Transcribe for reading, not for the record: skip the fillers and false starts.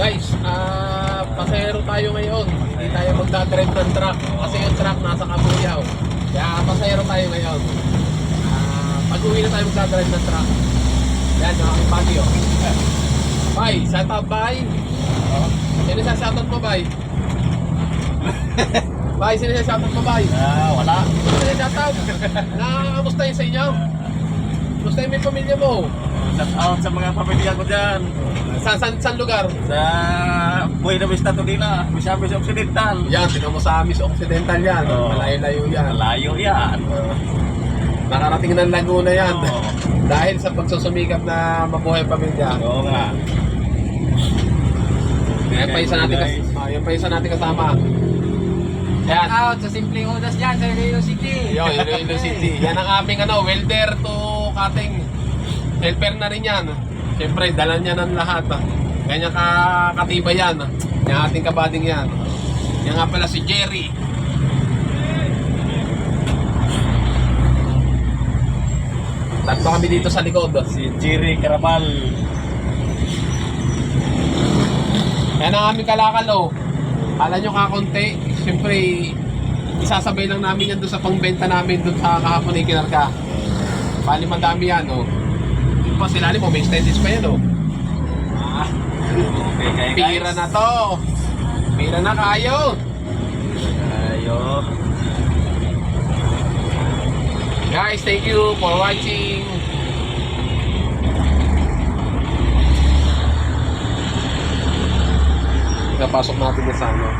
Guys, pasahero tayo ngayon. Hindi tayo magdadrive ng truck kasi yung truck nasa Kabuyaw. Kaya pasahero tayo ngayon. Pag-uwi na tayo magdadrive ng truck. Yan, yung aking bagi, oh. Bye, shout out, bye. Sino sa shout out mo, bye? Bye, sino sa shout out mo, bye? Wala. Sino sa shout out? Kamusta yun sa inyo? Kamusta yung may pamilya mo? Shout out sa mga pamilya ko dyan. Saan lugar? Sa Buena Vista, Tolina, Misamis Occidental. Yan, tinan mo sa Miss Occidental yan. Oo. Malayo-layo yan. Malayo yan. Nakarating ng Laguna yan. Oo. Dahil sa pagsusumikap na mabuhay pamilya. Oo nga. Yan pa isa natin yan pa isa natin kasama. Yan. Out sa simpleng udas dyan sa Iloilo City. Yo, Iloilo City. Yan ang aming welder to cutting. Helper na rin yan. Siyempre, dala niya ng lahat. Ganyan katibay yan. Yung ating kabading yan. Yan nga pala si Jerry. Tatlo kami dito sa likod. Si Jerry Caramal. Yan ang aming kalakal, oh. Kala nyo kakonti. Siyempre, isasabay lang namin yan doon sa pangbenta namin doon sa kahapon na ikinarga. Bali madami yan, oh. Yung pa silalim mo, may extended pa yan, oh. Okay, guys. Pira na to. Pira na kayo. Ayo. Guys, thank you for watching. Napasok natin sa ano.